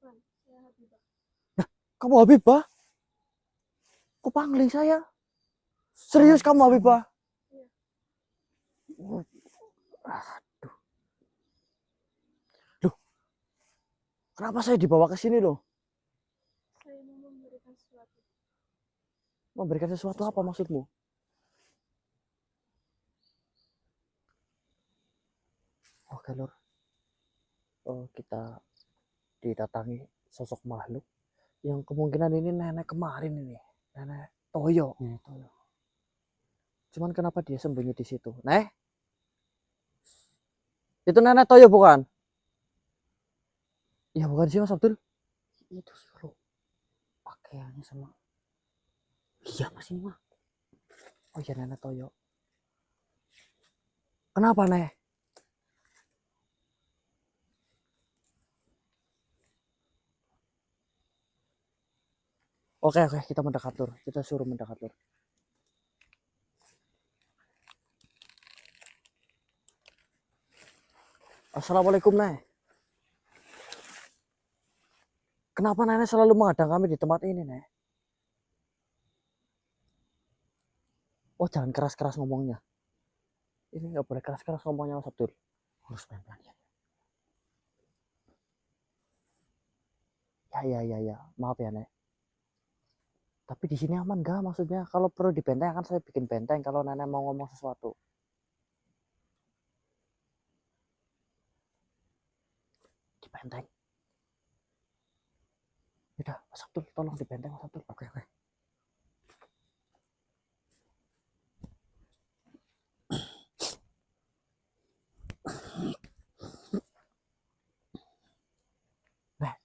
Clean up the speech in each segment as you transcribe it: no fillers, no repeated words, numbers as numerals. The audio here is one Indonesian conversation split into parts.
Bukan, saya Habibah. Kamu Habibah? Kok pangling saya? Serius kamu Habibah? Iya. Aduh. Loh, kenapa saya dibawa ke sini loh? Saya mau memberikan sesuatu. Memberikan sesuatu apa maksudmu? Oke lor. Oh, kita didatangi sosok makhluk yang kemungkinan ini nenek kemarin ini, nenek Toyo. Toyo. Cuman kenapa dia sembunyi di situ? Nek? Itu nenek Toyo bukan? Iya bukan sih Mas Abdul? Itu suruh pakaiannya sama. Iya Mas ini mah. Oh iya nenek Toyo. Kenapa Nek? Oke, kita mendekat lur. Kita suruh mendekat lur. Assalamualaikum Nek. Kenapa nenek selalu menghadang kami di tempat ini Nek? Oh jangan keras-keras ngomongnya. Ini nggak boleh keras-keras ngomongnya Mas Abdul. Harus pelan-pelan ya. Ya. Maaf ya Nek. Tapi di sini aman gak maksudnya? Kalau perlu di benteng akan saya bikin benteng kalau nenek mau ngomong sesuatu. Di benteng. Udah, Mas Abdul tolong di benteng Mas Abdul. Oke. Nek,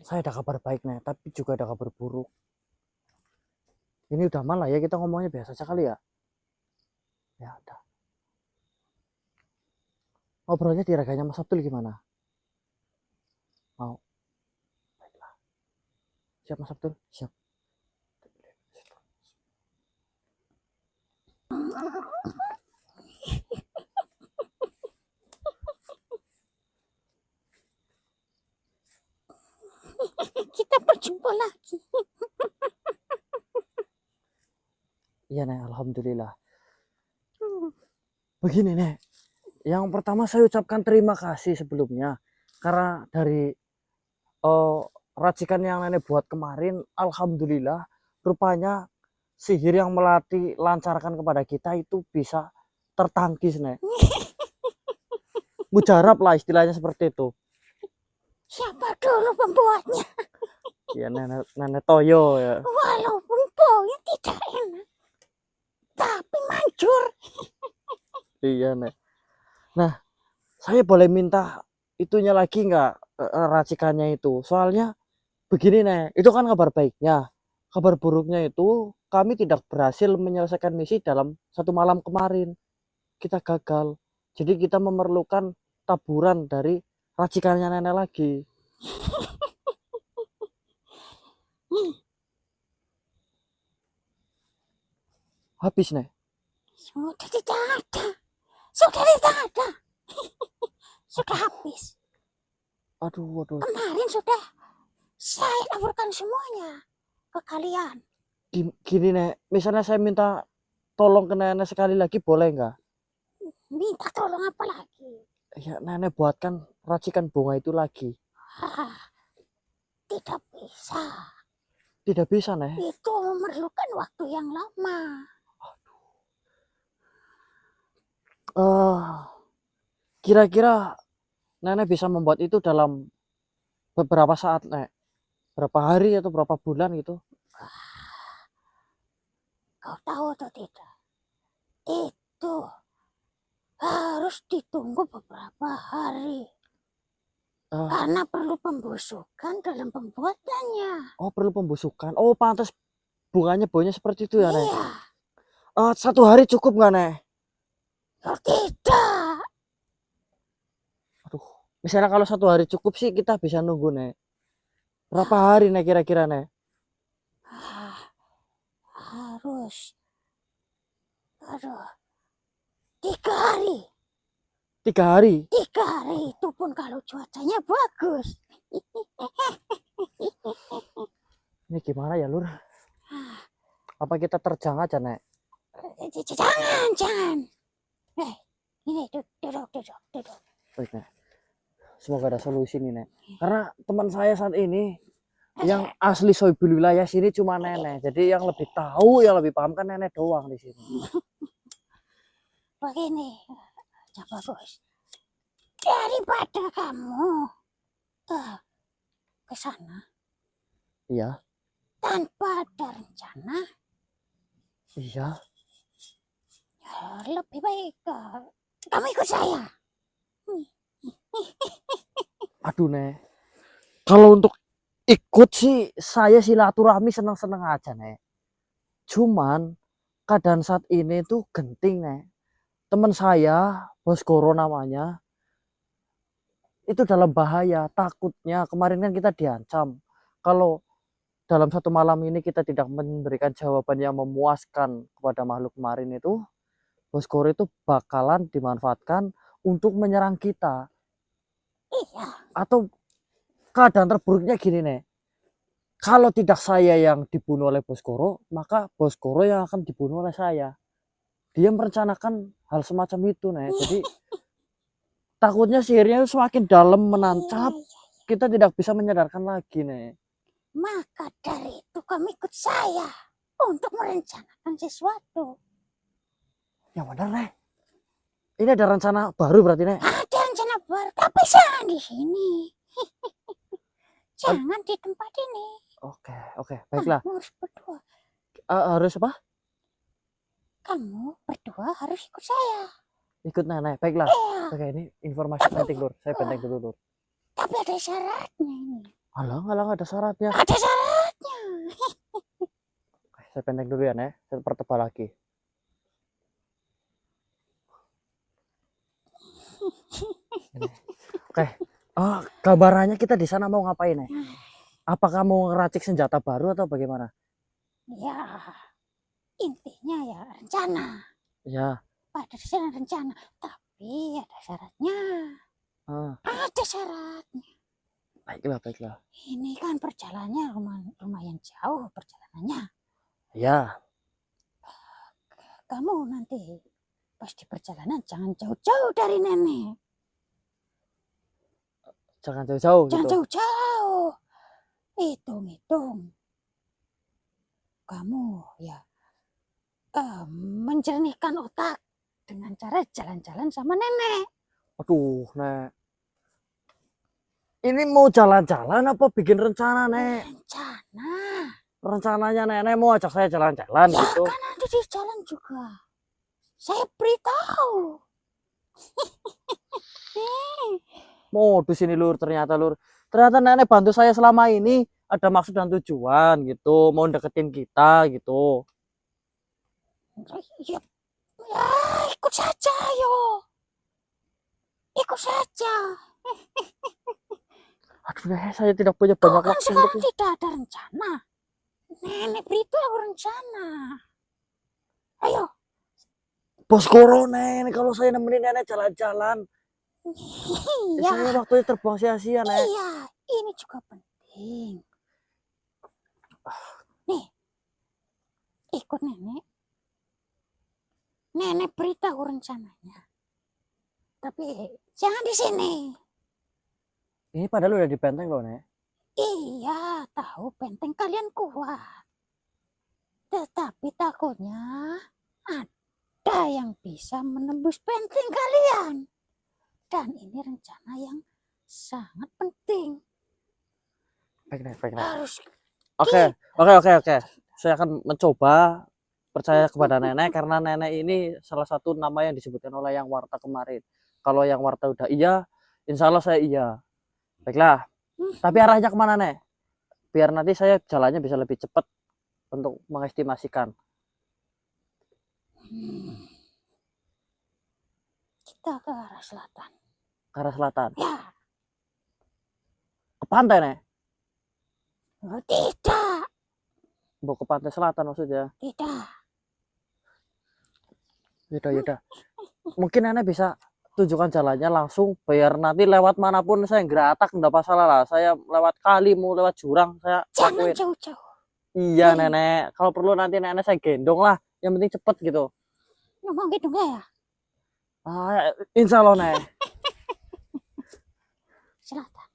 saya ada kabar baik Nek, tapi juga ada kabar buruk. Ini udah malah ya kita ngomongnya biasa aja kali ya. Ya udah. Ngobrolnya di raganya Mas Abdul gimana? Mau? Baiklah. Siap Mas Abdul? Siap. Kita berjumpa lagi. Iya Nek, alhamdulillah. Begini Nek, yang pertama saya ucapkan terima kasih sebelumnya karena dari racikan yang nenek buat kemarin, alhamdulillah rupanya sihir yang melatih lancarkan kepada kita itu bisa tertangkis Nek. Mujarab lah istilahnya seperti itu. Siapa dulu pembuatnya? Ya nenek Toyo ya. Walaupun baunya tidak enak, tapi manjur. Iya Nek. Nah, saya boleh minta itunya lagi nggak racikannya itu? Soalnya begini Nek, itu kan kabar baiknya. Kabar buruknya itu kami tidak berhasil menyelesaikan misi dalam satu malam kemarin. Kita gagal. Jadi kita memerlukan taburan dari racikannya nenek lagi. Habis Nek. Sudah tidak ada. Sudah tidak ada. Sudah habis. Aduh. Kemarin sudah saya laporkan semuanya ke kalian. Gini Nek, misalnya saya minta tolong ke nenek sekali lagi boleh nggak? Minta tolong apa lagi? Ya nenek buatkan racikan bunga itu lagi. Tidak bisa. Tidak bisa Nek. Itu memerlukan waktu yang lama. Kira-kira nenek bisa membuat itu dalam beberapa saat Nek? Berapa hari atau berapa bulan gitu? Kau tahu atau tidak? Itu harus ditunggu beberapa hari. Karena perlu pembusukan dalam pembuatannya. Oh perlu pembusukan. Oh pantas bunganya baunya seperti itu ya Nek? Iya. 1 hari cukup nggak Nek? Oh, tidak. Aduh, misalnya kalau 1 hari cukup sih kita bisa nunggu Nek. Berapa hari Nek kira-kira Nek? Harus. 3 hari. 3 hari? 3 hari itu pun kalau cuacanya bagus. Ini gimana ya, Lur? Apa kita terjang aja, Nek? Jangan. Ini duduk. Baik, Nek. Semoga ada solusi nih, Nek. Karena teman saya saat ini yang asli Soebul wilayah sini cuma Nenek. Jadi yang lebih tahu, yang lebih paham kan Nenek doang di sini. Begini, coba Bos. Daripada kamu ke sana Iya, tanpa ada rencana, iya. ya lebih baik kamu ikut saya. Aduh, Nek. Kalau untuk ikut sih saya silaturahmi seneng-seneng aja, Nek. Cuman keadaan saat ini tuh genting, Nek. Teman saya, Bos Goro namanya, itu dalam bahaya. Takutnya kemarin kan kita diancam kalau dalam satu malam ini kita tidak memberikan jawaban yang memuaskan kepada makhluk kemarin itu, Bos Goro itu bakalan dimanfaatkan untuk menyerang kita. Iya, Atau keadaan terburuknya gini, Nek. Kalau tidak saya yang dibunuh oleh Bos Goro, maka Bos Goro yang akan dibunuh oleh saya. Dia merencanakan hal semacam itu, Nek. Jadi takutnya sihirnya semakin dalam menancap, kita tidak bisa menyadarkan lagi, Nek. maka dari itu kamu ikut saya untuk merencanakan sesuatu. Yang benar, Nek. Ini ada rencana baru berarti, Nek. Ada rencana baru, tapi jangan di sini. Jangan di tempat ini. Oke, baiklah. Kamu harus berdua. Harus apa? Kamu berdua harus ikut saya. Ikut Nenek. Baiklah. Iya, Oke, ini informasi penting, Lur. Saya benteng dulu, Lur. tapi ada syaratnya ini. Alah, nggak ada syaratnya. Ada syaratnya. Oke, saya benteng dulu ya, Nek. Saya pertebal lagi. Ini. Oke. Oh, gambarannya kita di sana mau ngapain, Nek? Apakah mau ngeracik senjata baru atau bagaimana? Ya, intinya ya rencana. Ya. Pada dasarnya rencana, tapi ada syaratnya. Ah, Ada syaratnya. baiklah. Ini kan perjalanannya lumayan jauh perjalanannya. Ya, Kamu nanti pas di perjalanan jangan jauh-jauh dari nenek. jangan jauh-jauh Jangan gitu. jauh-jauh. Hitung-hitung. Kamu ya menjernihkan otak dengan cara jalan-jalan sama nenek. Aduh, Nek. Ini mau jalan-jalan apa bikin rencana, Nek? Rencana. Rencananya Nenek mau ajak saya jalan-jalan Ya gitu. kan nanti di jalan juga. Saya beritahu. Modus ini, Lur, ternyata, Lur. Ternyata Nenek bantu saya selama ini ada maksud dan tujuan gitu, mau deketin kita gitu. Ya, ikut saja yo. Ikut saja. Aduh, Nek, saya tidak punya banyak Kan waktu sekarang untuk tidak ada rencana. Nenek beritahu rencana. Ayo. Bos Goro, Nek. Kalau saya nemenin Nenek jalan-jalan, Iya. saya waktunya terbuang sia-sia, Nek. Iya, ini juga penting. Nih, ikut nenek. Nenek beritahu rencananya. Tapi jangan di sini. Ini padahal udah di benteng loh, Nek. Iya, tahu benteng kalian kuat. Tetapi takutnya ada yang bisa menembus benteng kalian. Dan ini rencana yang sangat penting. Baik, Nek. Harus Oke. Saya akan mencoba percaya kepada Nenek karena Nenek ini salah satu nama yang disebutkan oleh yang Warta kemarin. Kalau yang Warta udah iya, insya Allah saya iya. Baiklah. Tapi arahnya kemana, Nek? Biar nanti saya jalannya bisa lebih cepat untuk mengestimasikan. kita ke arah selatan. Ke arah selatan. Ya, Ke pantai, Nek? oh, tidak, Mau ke pantai selatan maksudnya. tidak. Yaudah. Mungkin Nenek bisa tunjukkan jalannya langsung biar nanti lewat manapun saya geratak, enggak masalah lah. Saya lewat kali mau lewat jurang saya Jangan lakuin. jauh-jauh. Iya nenek, kalau perlu nanti nenek saya gendong lah. Yang penting cepet gitu. Ngomong gitu ya. Insya Allah nek. Selatan.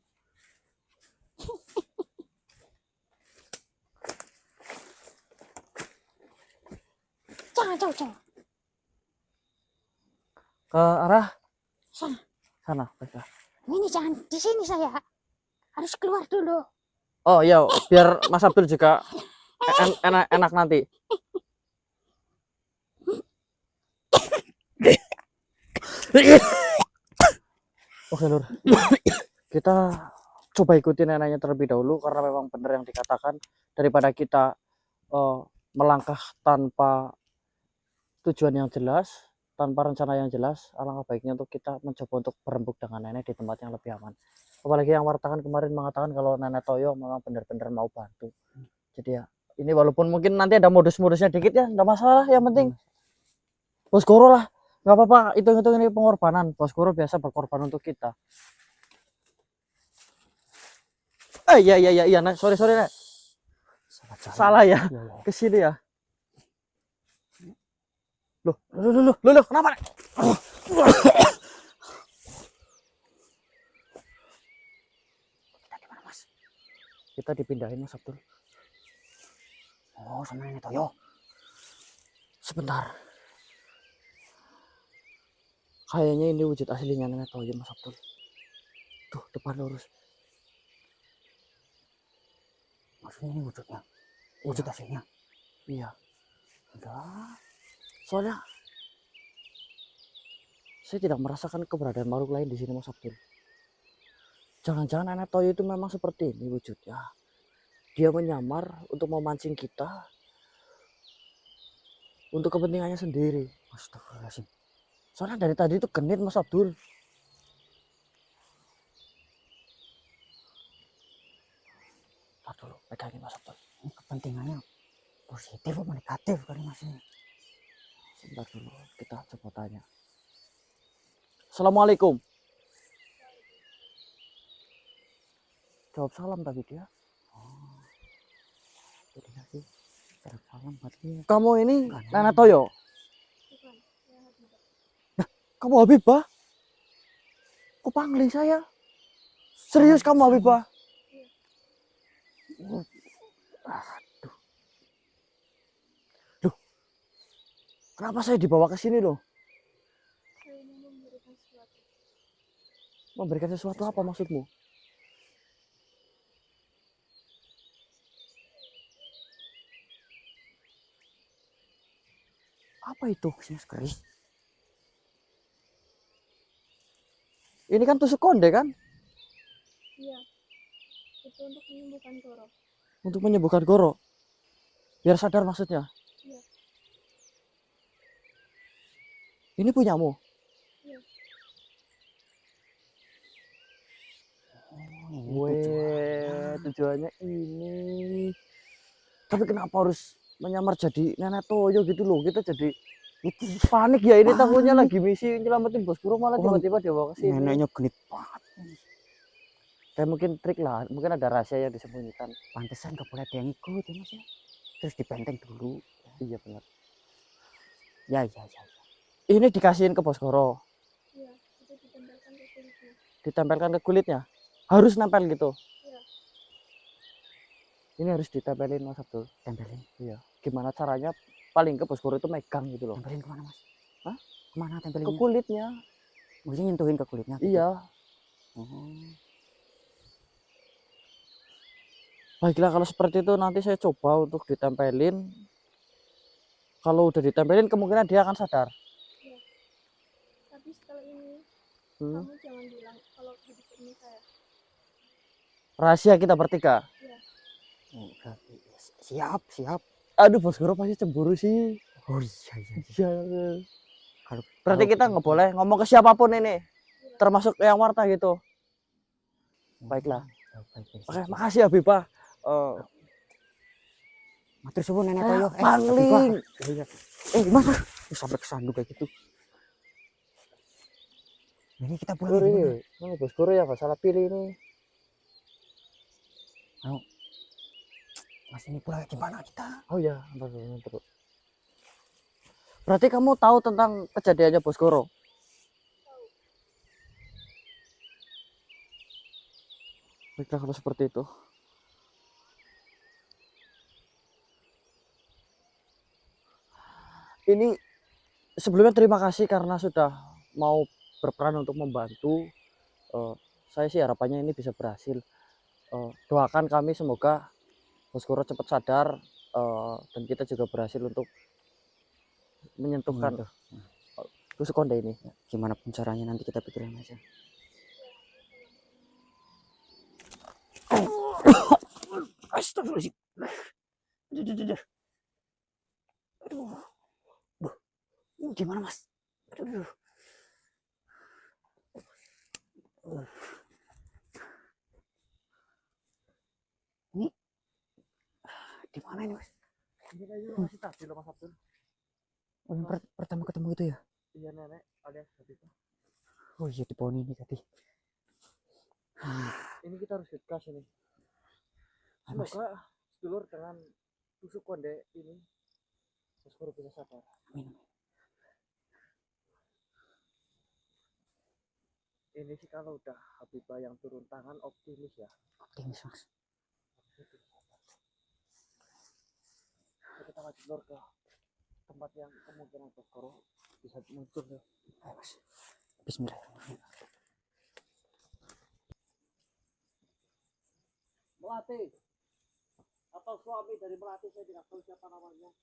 Jangan jauh-jauh. Ke arah Sana. sana. Baiklah. Ini jangan di sini saya. Harus keluar dulu. Oh iya, biar Mas Abdul juga enak nanti. Oke Lur, kita coba ikutin neneknya terlebih dahulu karena memang benar yang dikatakan, daripada kita melangkah tanpa tujuan yang jelas, tanpa rencana yang jelas, alangkah baiknya untuk kita mencoba untuk berembuk dengan nenek di tempat yang lebih aman. Apalagi yang wartawan kemarin mengatakan kalau nenek Toyo memang benar-benar mau bantu. Jadi ya, ini walaupun mungkin nanti ada modus-modusnya dikit ya, nggak masalah. Yang penting Bos Goro lah, nggak apa-apa. Itu ini pengorbanan. Bos Goro biasa berkorban untuk kita. Iya, nah, sorry Nek. Salah ya, ke sini ya. Loh, kenapa? Kita gimana Mas? Kita dipindahin Mas Abdul. Oh sama Nenek Toyo. Sebentar. Kayaknya ini wujud aslinya Nenek Toyo Mas Abdul. Tuh, depan lurus. Maksudnya ini wujudnya? Wujud aslinya? Iya. Enggak. Soalnya saya tidak merasakan keberadaan makhluk lain di sini Mas Abdul. Jangan-jangan Nenek Toyo itu memang seperti ini wujudnya. Dia menyamar untuk memancing kita untuk kepentingannya sendiri. Astagfirullahaladzim. Soalnya dari tadi itu genit Mas Abdul. Ntar dulu, pegangin Mas Abdul. Ini kepentingannya positif atau negatif kali Mas ini? Sebentar dulu, kita coba tanya. Assalamualaikum. Jawab salam tadi dia. Oh, jadi sih serap salam berarti. Kamu ini Bukan. Nenek Toyo? Nah, kamu Habibah? Kok panggil saya? Serius kamu Habibah? Aduh, Loh, kenapa saya dibawa ke sini loh? Saya mau memberikan sesuatu. Memberikan sesuatu apa maksudmu? Apa itu? Mas keris. Ini kan tusuk konde kan? Iya, itu untuk menyembuhkan Goro. Untuk menyembuhkan Goro. Biar sadar maksudnya. Iya. Ini punyamu? Iya. Oh, ini Weh, tujuannya ini. Tapi kenapa harus menyamar jadi Nenek Toyo gitu loh? Kita jadi itu panik ya, ini takutnya panik. lagi misi nyelamatin Bos Guru malah tiba-tiba dibawa ke sini. Neneknya genit banget. Kayak mungkin trik lah, mungkin ada rahasia yang disembunyikan. Pantesan gak boleh ada yang ikut ya Mas ya. Terus dibenteng dulu. Iya benar. Ya. Ini dikasihin ke Bos Goro, Iya, itu ditempelkan ke kulitnya. ditempelkan ke kulitnya. Harus nempel gitu. Iya. Ini harus ditempelin Mas Abdul. Tempelin. Iya. Gimana caranya? Paling ke Bos Goro itu megang gitu loh. Tempelin kemana Mas? Hah? Kemana Ke tempelinnya? kulitnya. Maksudnya nyentuhin ke kulitnya? Gitu? Iya. Oh. Baiklah kalau seperti itu nanti saya coba untuk ditempelin. Kalau udah ditempelin kemungkinan dia akan sadar. Tapi setelah ini, Hmm. kamu jangan bilang kalau habis ketemu saya. Rahasia kita bertiga. Oh, siap. Aduh Bos Goro pasti cemburu sih. Oh iya. Iya. Kalau Berarti kita nggak boleh ngomong ke siapapun ini, termasuk yang warta gitu. Baiklah. Baik. Oke, makasih Habibah. Matur suwun Nenek Saya Toyo. pangling. Iya. Mas, sampai kesandung kayak gitu. Ini kita pulang Guru gimana? ini Bos Goro ya nggak salah pilih ini. Mas ini pula gimana kita? Oh ya, betul. Berarti kamu tahu tentang kejadiannya Boskoro? Baiklah kalau seperti itu. Ini sebelumnya terima kasih karena sudah mau berperan untuk membantu. Eh, saya sih harapannya ini bisa berhasil. Doakan kami semoga Boskoro cepat sadar dan kita juga berhasil untuk menyentuhkan tusuk konde ini. Gimana pun caranya nanti kita pikirin aja. Astagfirullahaladzim. Aduh. Ini gimana mas? Aduh. Ini di mana ini mas? Ini kayaknya masih tadi loh Mas Abdul. Oh yang pertama ketemu itu ya? Iya nenek alias Habibah. Oh iya di pohon ini tadi. Ini kita harus gas ini. Semoga sedulur dengan tusuk konde ini Boskoro bisa sadar. Amin. Ini sih kalau udah Habibah yang turun tangan optimis ya. Optimis mas. Kita wajib lor ke tempat yang kemungkinan Boskoro bisa muncul ya. Ayo mas. Bismillahirrahmanirrahim. Melati atau suami dari Melati, saya tidak tahu siapa namanya.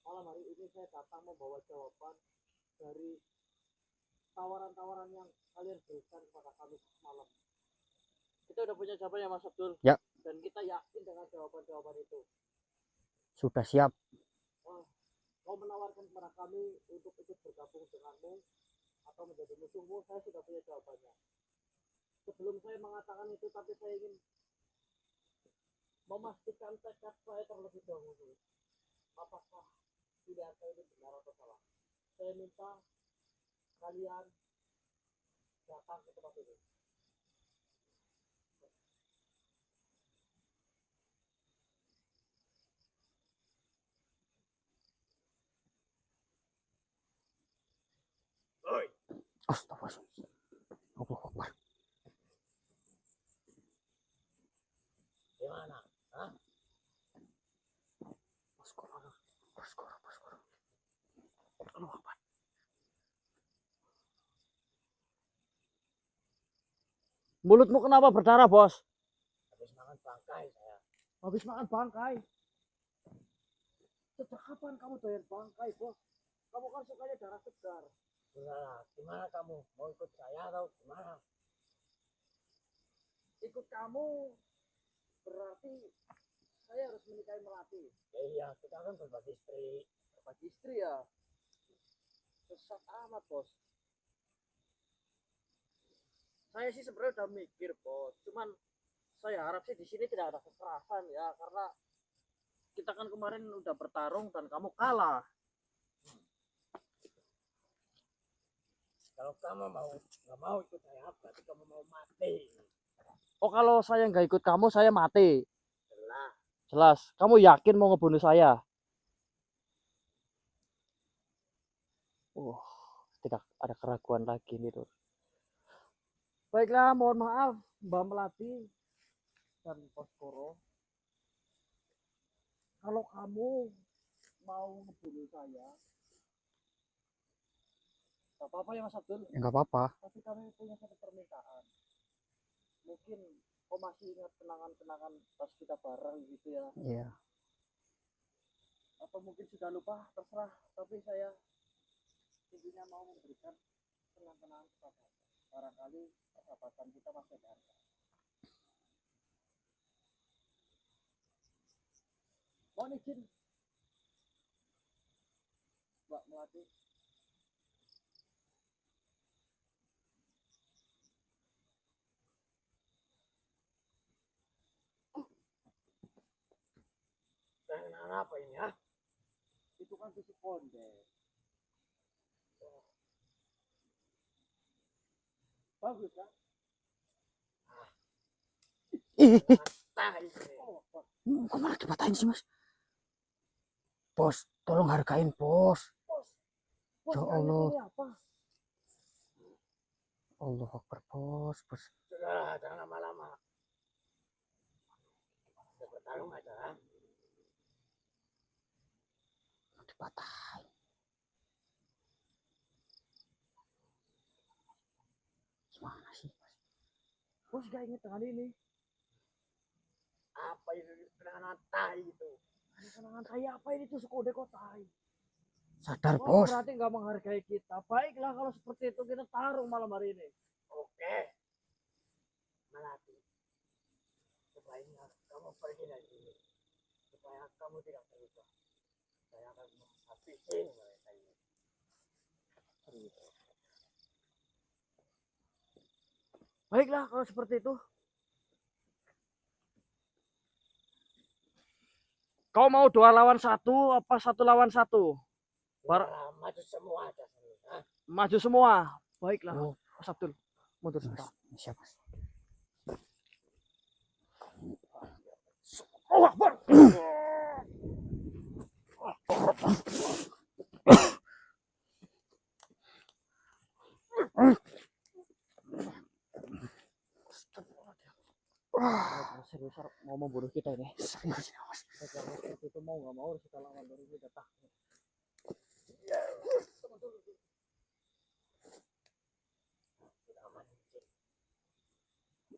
Malam hari ini saya datang membawa jawaban dari tawaran-tawaran yang kalian berikan kepada kami semalam. Kita udah punya jawabannya Mas Abdul. Ya. Dan kita yakin dengan jawaban-jawaban itu. Sudah siap. Kau menawarkan kepada kami untuk ikut bergabung denganmu atau menjadi musuhmu, saya sudah punya jawabannya. Sebelum saya mengatakan itu, tapi saya ingin memastikan tekad saya terlebih dahulu. Apakah pilihan saya ini benar atau salah? Saya minta kalian datang ke tempat ini. Astagfirullahaladzim. Allahu Akbar. Gimana? Hah? Boskoro. Allahu Akbar. Mulutmu kenapa berdarah, Bos? Habis makan bangkai saya. Habis makan bangkai? Sejak kapan kamu doyan bangkai, Bos? Kamu kan sukanya darah segar. Nah, gimana kamu? Mau ikut saya atau gimana? Ikut kamu berarti saya harus menikahi Melati. Ya, iya, kita kan berbagi istri. Berbagi istri ya? Sesat amat, Bos. Saya sih sebenarnya udah mikir, Bos. Cuman saya harap sih di sini tidak ada kekerasan ya, karena kita kan kemarin udah bertarung dan kamu kalah. Kalau kamu nggak mau ikut saya, berarti kamu mau mati. Oh, kalau saya nggak ikut kamu, saya mati. Jelas. Kamu yakin mau ngebunuh saya? Tidak ada keraguan lagi nih, Lur. Baiklah, mohon maaf Mbak Melati dan Boskoro. Kalau kamu mau ngebunuh saya, gak apa-apa ya Mas Abdul. Enggak apa-apa. Tapi kami punya satu permintaan. Mungkin kau masih ingat kenangan-kenangan pas kita bareng gitu ya. Iya. Atau mungkin sudah lupa, terserah. Tapi saya intinya mau memberikan kenang-kenangan kepada barangkali persahabatan kita masih ada. Mohon izin Mbak Melati. Kenangan apa ini ya? Itu kan tusuk konde. Bagus kan? Ih, Tai. Oh. Kok malah dipatahin sih, Mas? Bos, tolong hargain, Bos. Bos, Ya kayaknya Allah. ini apa? Allah Akbar, Bos. Sudah, jangan lama-lama. Kita bertarung aja. Dipatahin. Gimana sih, Mas? Bos gak inget dengan ini. Apa itu kenangan tai itu? Kenangan tai apa ini tusuk kode kok tai? Sadar, Oh, Bos. berarti nggak menghargai kita. Baiklah kalau seperti itu kita tarung malam hari ini. Oke. Melati. Sebaiknya kamu pergi dari sini. Supaya kamu tidak terluka. Saya akan menghabisin mereka ini. Baiklah kalau seperti itu. Kau mau 2 lawan 1 apa 1 lawan 1? Maju semua aja. Maju semua. Baiklah. Oh. Mas Abdul, mundur sebentar. Siap, Mas. Oh, Akbar. Serius mau membunuh kita ini. Serius ya, Mas. Kalau seperti itu mau nggak mau harus kita lawan dari kita takut.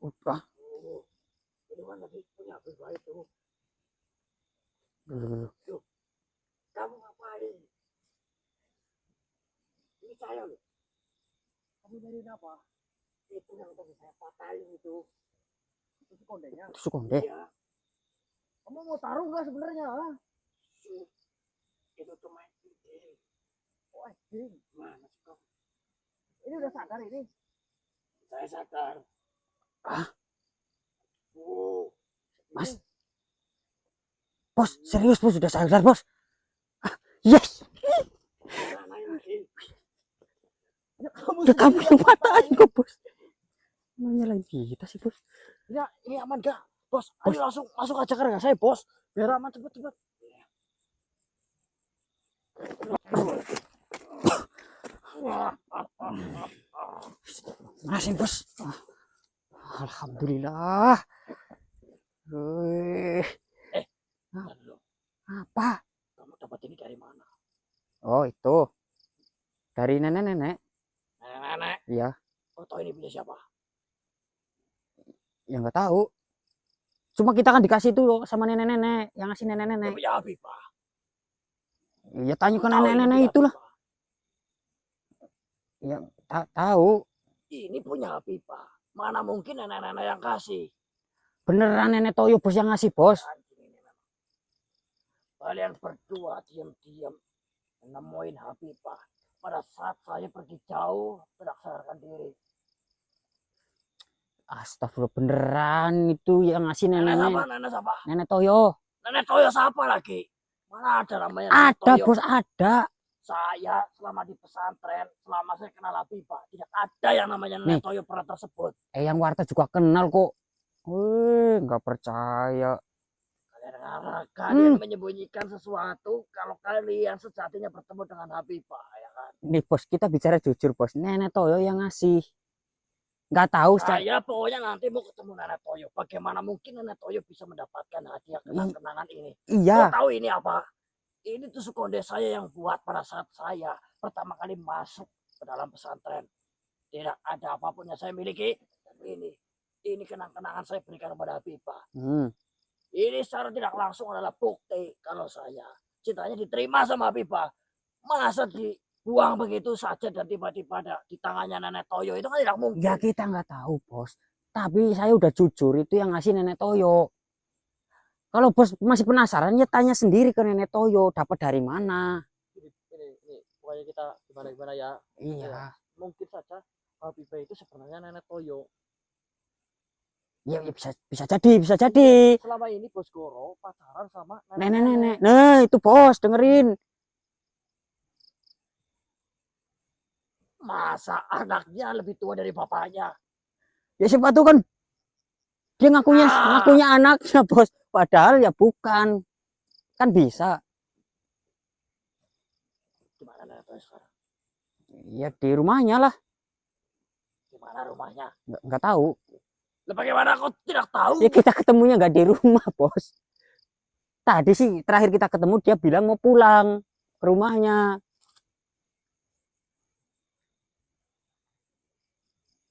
Udah. Ini kan lagi punya pribadi itu. Dulu. Kamu ngapain? Ini saya loh. Kamu dari apa? Itu yang tadi saya patahin itu. Itu kondenya. Tusuk konde. Iya. Kamu mau taruh nggak sebenarnya? Itu cuma acting. Oh, acting. Mana sih kamu? Ini udah sadar ini? Saya sadar. Mas. Bos, serius, Bos. Sudah sadar, Bos. Yes. Ya kamu yang patahin kok, Bos. Namanya lagi kita sih, Bos. Ya, ini aman gak? Bos, ayo langsung masuk aja ke saya, Bos. Biar aman cepet-cepet. Makasih, Bos. Alhamdulillah. Apa? Kamu dapat ini dari mana? Oh, itu. Dari nenek-nenek. Nenek. Iya. Kau tahu ini punya siapa? Ya nggak tahu. Cuma kita kan dikasih tuh sama nenek-nenek. Yang ngasih nenek-nenek. Punya Habibah. Ya tanya ke nenek-nenek itulah. Ya tahu. Ini punya Habibah. Mana mungkin nenek-nenek yang kasih? Beneran nenek Toyo, Bos, yang ngasih, Bos. Kalian berdua diam-diam nemuin Habibah pada saat saya pergi jauh melaksanakan diri. Astagfirullah, beneran itu yang ngasih nenek-nenek. Nenek siapa? Nenek Toyo. Nenek Toyo siapa lagi? Mana ada namanya Nenek Ada, Toyo? Bos, ada. Saya selama di pesantren, selama saya kenal Habibah, tidak ada yang namanya Nenek Toyo pernah tersebut. Yang warta juga kenal kok. Nggak percaya. Kalian menyembunyikan sesuatu kalau kalian sejatinya bertemu dengan Habibah, ya kan? Nih, Bos, kita bicara jujur, Bos. Nenek Toyo yang ngasih. Nggak tahu. Saya pokoknya nanti mau ketemu Nenek Toyo. Bagaimana mungkin Nenek Toyo bisa mendapatkan hadiah kenang-kenangan ini? Iya. Kau tahu ini apa? Ini tusuk konde saya yang buat pada saat saya pertama kali masuk ke dalam pesantren. Tidak ada apapun yang saya miliki. Ini kenang-kenangan saya berikan kepada Habibah. Ini secara tidak langsung adalah bukti kalau saya cintanya diterima sama Habibah. Masa dibuang begitu saja dan tiba-tiba ada di tangannya Nenek Toyo, itu kan tidak mungkin. Ya kita nggak tahu, Bos. Tapi saya udah jujur, itu yang ngasih Nenek Toyo. Kalau Bos masih penasaran, ya tanya sendiri ke Nenek Toyo. Dapat dari mana? Ini pokoknya kita gimana ya. Iya. Mungkin saja Habibah itu sebenarnya Nenek Toyo. Ya bisa jadi. Selama ini Bos Goro pacaran sama nenek. Nah, itu Bos, dengerin. Masa anaknya lebih tua dari bapaknya? Ya siapa tuh kan Dia ngakunya anaknya, Bos. Padahal ya bukan. Kan bisa. Gimana Netoyo sekarang? Ya di rumahnya lah. Gimana rumahnya? Nggak tahu. Lah bagaimana kau tidak tahu? Ya kita ketemunya nggak di rumah, Bos. Tadi sih terakhir kita ketemu dia bilang mau pulang ke rumahnya.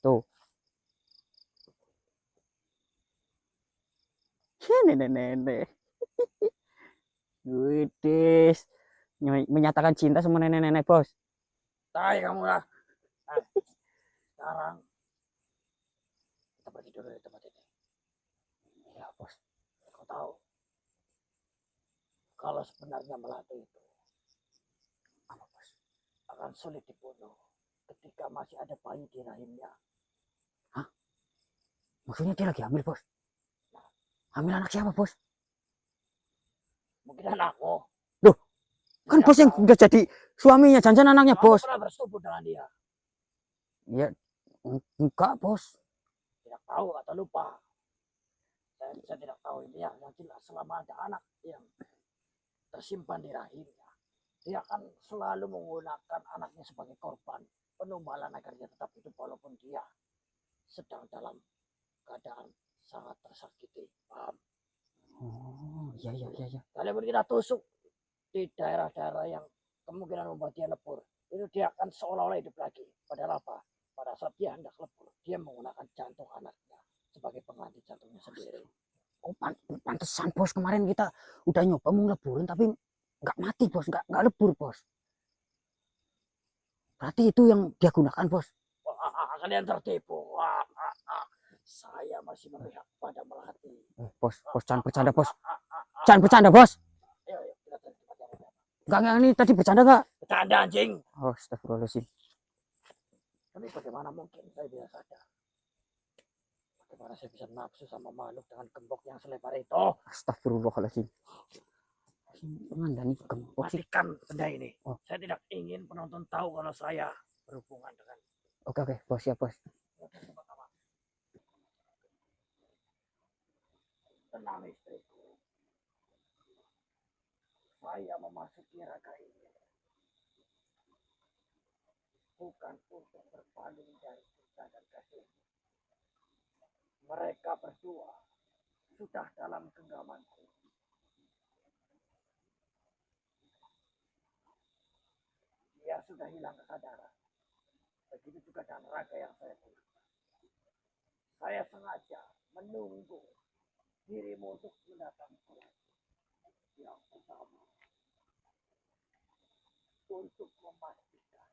Tuh. Nenek-nenek. Widis. Menyatakan cinta sama nenek-nenek, Bos. Tai kamu lah. Nah, sekarang kita pergi dulu dari tempat ini. Ya, Bos. Kau tahu, kalau sebenarnya melati itu Apa, Bos? akan sulit dibunuh ketika masih ada bayi di rahimnya. Maksudnya dia lagi hamil, Bos? Hamil anak siapa, Bos? Mungkin anakmu. Kan Tidak Bos yang tahu. udah jadi suaminya, jangan anaknya, Kamu Bos. pernah bersetubuh dengan dia? Ya, enggak, Bos. Tidak tahu atau lupa? Saya tidak tahu ini ya. Yang jelas selama ada anak yang tersimpan di rahimnya, dia akan selalu menggunakan anaknya sebagai korban penumbalan agar dia tetap hidup walaupun dia sedang dalam keadaan sangat tersakiti. Paham? Oh, iya. Kalian pun kita tusuk di daerah-daerah yang kemungkinan membuat dia lebur. Itu dia akan seolah-olah hidup lagi. Padahal apa? Pada saat dia hendak lebur, dia menggunakan jantung anaknya sebagai pengganti jantungnya sendiri. Oh, pantesan, Bos. Kemarin kita udah nyoba mau ngeleburin, tapi nggak mati, Bos. Nggak lebur, Bos. Berarti itu yang dia gunakan, Bos. Wah, kalian tertipu. Wah, saya masih memihak pada melati. Bos, jangan bercanda, Bos. Jangan bercanda, Bos. Ayo, kita cari tempat yang lain. Enggak, ini tadi bercanda nggak? Bercanda anjing. Oh, astagfirullahaladzim. Tapi bagaimana mungkin saya bisa sadar? Bagaimana saya bisa nafsu sama makhluk dengan gembok yang selebar itu? Astagfirullahaladzim. Mengandani gembok sih. Matikan benda ini. Oh. Saya tidak ingin penonton tahu kalau saya berhubungan dengan Oke, Bos, siap, Bos. tenang istriku. Saya memasuki raga ini bukan untuk berpaling dari cinta dan kasih. Mereka berdua sudah dalam genggamanku. Dia sudah hilang kesadaran. Begitu juga dengan raga yang saya punya. Saya sengaja menunggu dirimu untuk mendatangku yang pertama untuk memastikan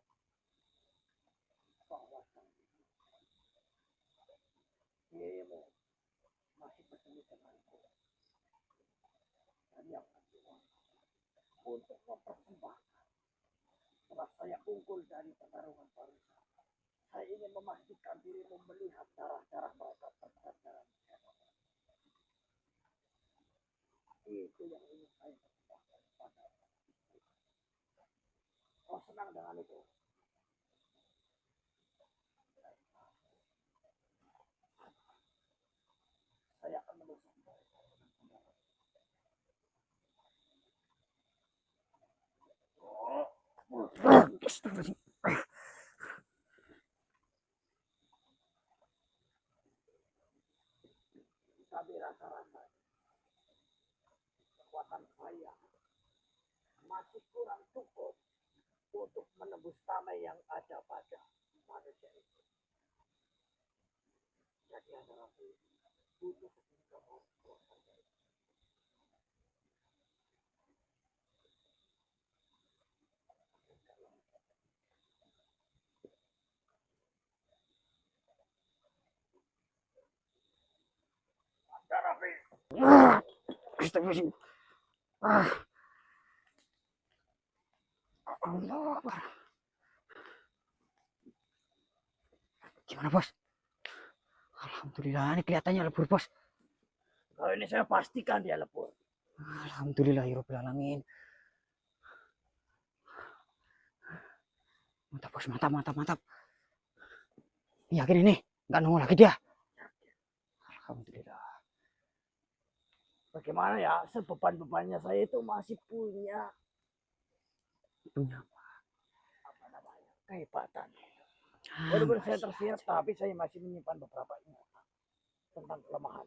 bahwa dirimu masih bersemi denganku. Dan yang kedua untuk mempersembahkan setelah saya unggul dari pertarungan barusan. Saya ingin memastikan dirimu melihat darah-darah mereka tercadar. Itu yang ingin saya persembahkan pada kau senang dengan itu? Saya akan menusuk. Astagfirullahaladzim. Tapi rasa-rasa kekuatan saya masih kurang cukup untuk menembus damai yang ada pada manusia itu. Jadi adalah butuh keberkaman kuasa. Astagfirullahaladzim. Allah Akbar. Gimana, Bos? Alhamdulillah, ini kelihatannya lebur, Bos. Kalau ini saya pastikan dia lebur. Alhamdulillahirobbilalamin. Mantap, Bos, mantap. Yakin ini? Nggak nongol lagi dia? Alhamdulillah. bagaimana ya, sebeban-bebannya saya itu masih punya Punya apa namanya, kehebatan. Walaupun saya tersirat, tapi saya masih menyimpan beberapa ingatan tentang kelemahan.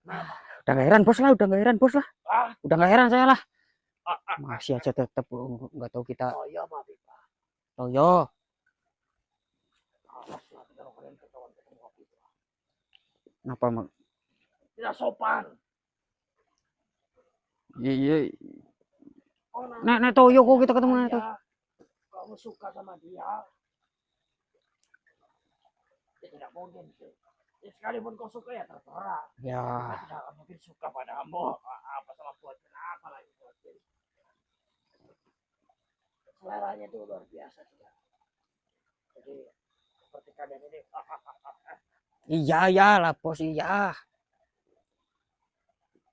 Nah, Udah gak heran bos lah, udah gak heran bos lah. ah, Udah gak heran saya lah. ah, ah, Masih aja tetap nggak tahu kita. oh iya Pak Pipa. Toyo. Awas lah kalau kalian ketahuan ketemu Pak Pipa. Kenapa mak? Tidak sopan. Iya. Oh, Nek Toyo kok kita ketemu Nek Toyo. Kamu suka sama dia, ya tidak mungkin sih. Ya, sekalipun kau suka ya terserah. Ya. Saya tidak akan mungkin suka padamu. Apa sama buatkan apa lagi buatkan. Seleranya itu luar biasa juga. Jadi seperti kalian ini. Iya ya lah bos iya.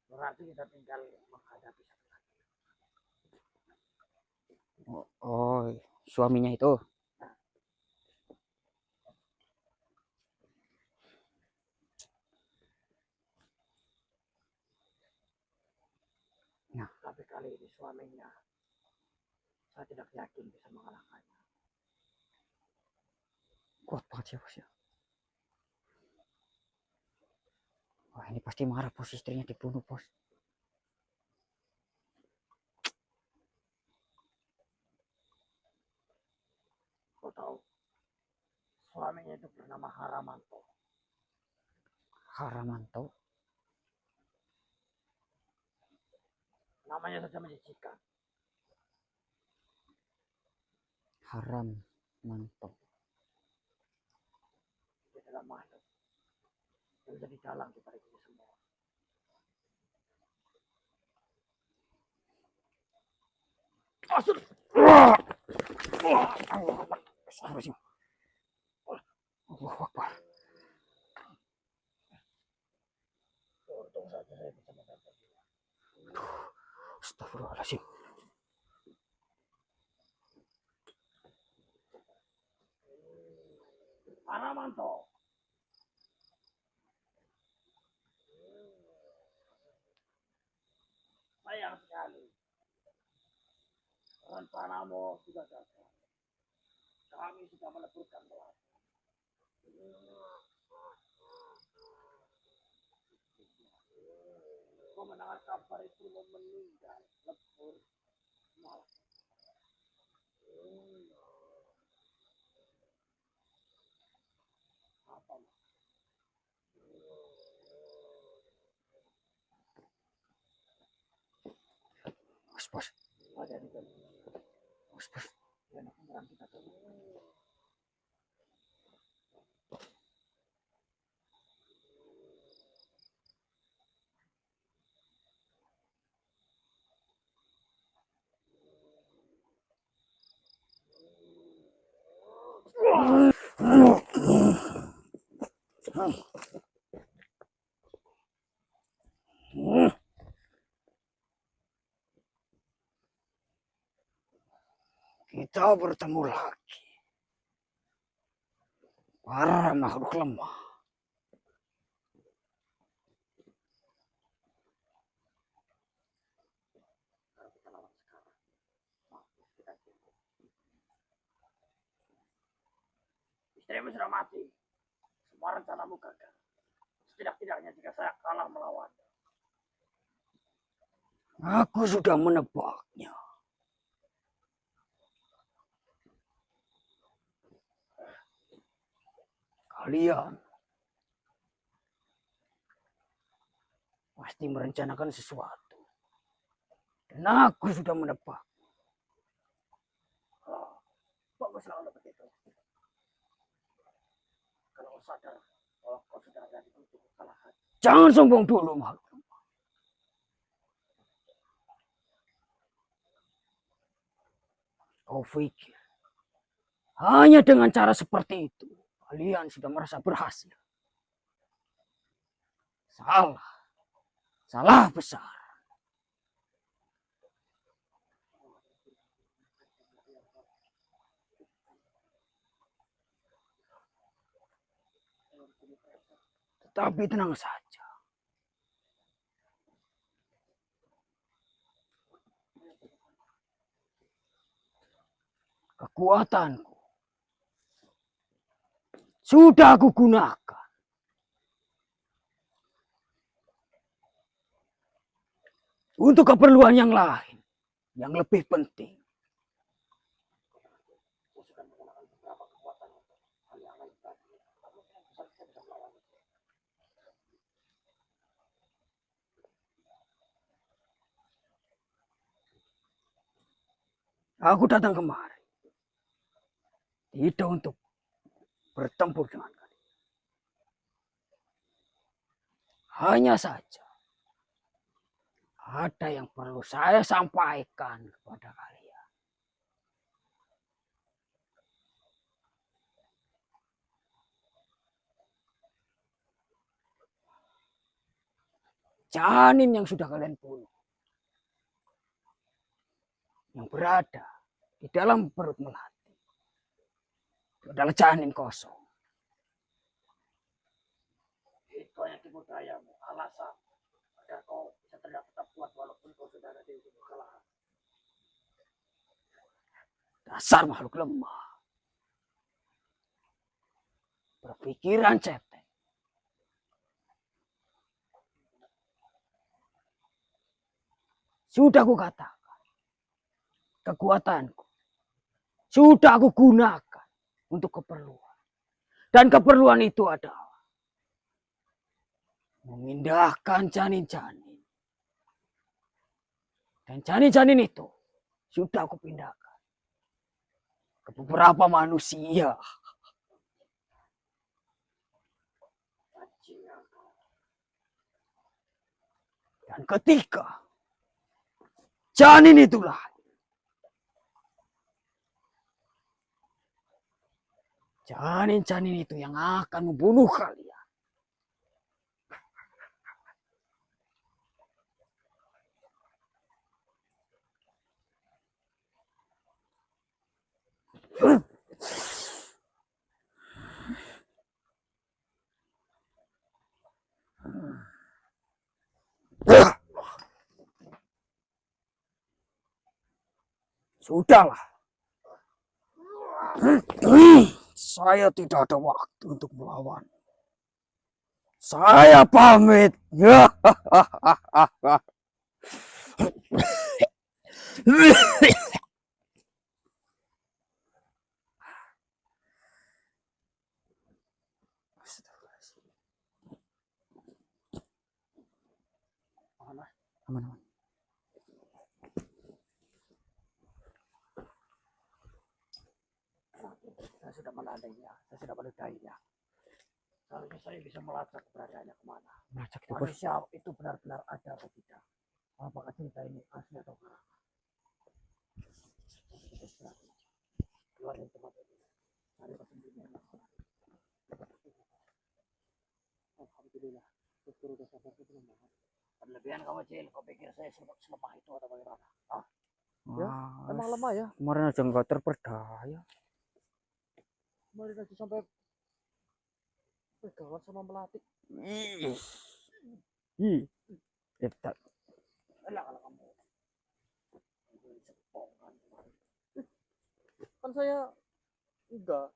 Berarti kita tinggal menghadapi satu lagi. Oh, suaminya itu. Tapi kali ini suaminya, saya tidak yakin bisa mengalahkannya. Kuat banget ya bos ya. Wah ini pasti marah bos, istrinya dibunuh bos. Kau tahu, suaminya itu bernama Haramanto. Haramanto. Namanya saja menjijikan. Haramanto. Dia adalah makhluk yang jadi dalang di balik ini semua. Masuk. Allahu Akbar. Untung saja saya bisa membantu dia. Astagfirullahaladzim. Haramanto. Sayang sekali. Rencanamu sudah gagal. Kami sudah meleburkan melati. Kau mendengar kabar itu meninggal, lebur, malah. Apa? Bos. Ada di dalam. Bos. Ya, nak menyerang kita dulu. Kita bertemu lagi. Para makhluk lemah. Istrimu sudah mati. Semua rencanamu gagal. Setidak-tidaknya jika saya kalah melawan. Aku sudah menebaknya. Kalian pasti merencanakan sesuatu. Dan aku sudah menebak. Oh, baguslah kalau begitu. Kalau sadar bahwa kau sudah ada di titik kekalahan. Jangan sombong dulu, makhluk. Kau pikir hanya dengan cara seperti itu kalian sudah merasa berhasil? Salah. Salah besar. Tetapi tenang saja. kekuatanku sudah aku gunakan untuk keperluan yang lain, yang lebih penting. Aku datang kemari tidak untuk bertempur dengan kalian. Hanya saja ada yang perlu saya sampaikan kepada kalian. Janin yang sudah kalian bunuh, yang berada di dalam perut melati, itu adalah janin kosong. Itu yang dibudayamu, alasan agar kau bisa terlihat tetap kuat walaupun kau sudah ada di ujung kekalahan. Dasar makhluk lemah, berpikiran cetek. Sudah aku katakan, kekuatanku sudah aku gunakan untuk keperluan. Dan keperluan itu adalah memindahkan janin-janin. Dan janin-janin itu sudah aku pindahkan ke beberapa manusia. Dan ketika janin itulah janin-janin itu yang akan membunuh kalian. Sudahlah. Saya tidak ada waktu untuk melawan. Saya pamit. Aman. Saya sudah melandainya, saya sudah meludainya. Seharusnya saya bisa melacak keberadaannya kemana. Melacak itu, Bos. Manusia itu benar-benar ada atau tidak? Apakah cerita ini asli atau enggak? Keluar dari tempat ini. Cari persembunyian. Alhamdulillah. Syukur udah sabar itu belum banget. Berlebihan kamu, Cil. Kau pikir saya selemah itu atau bagaimana? Ah, ya, emang lemah ya? Kemarin aja nggak terperdaya. Kemarin aja sampai pegangan sama melati. Tidak. Elah kalau kamu. Kan saya enggak,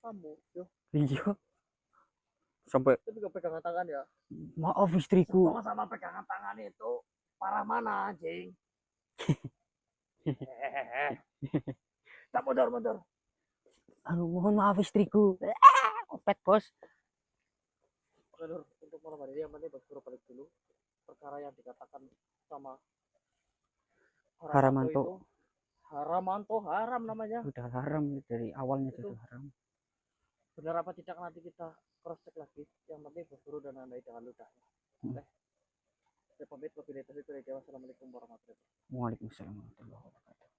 kamu, yo. Iya. Sampai Tapi gak pegangan tangan ya. maaf istriku. Sama pegangan tangan itu parah mana, anjing? Tak mundur. Aduh, mohon maaf istriku. Opet, Bos. Oke, Nur, untuk malam hari ini yang penting Bos Guru balik dulu. Perkara yang dikatakan sama Haramanto. itu Haramanto, haram namanya. Udah haram dari awalnya Itu. sudah haram. Benar apa tidak nanti kita cross check lagi. Yang penting Bos Guru dan Anda jangan ludahnya. Oke. Saya pamit wabillahi taufiq wal hidayah. Wassalamualaikum warahmatullahi wabarakatuh. Waalaikumsalam warahmatullahi wabarakatuh.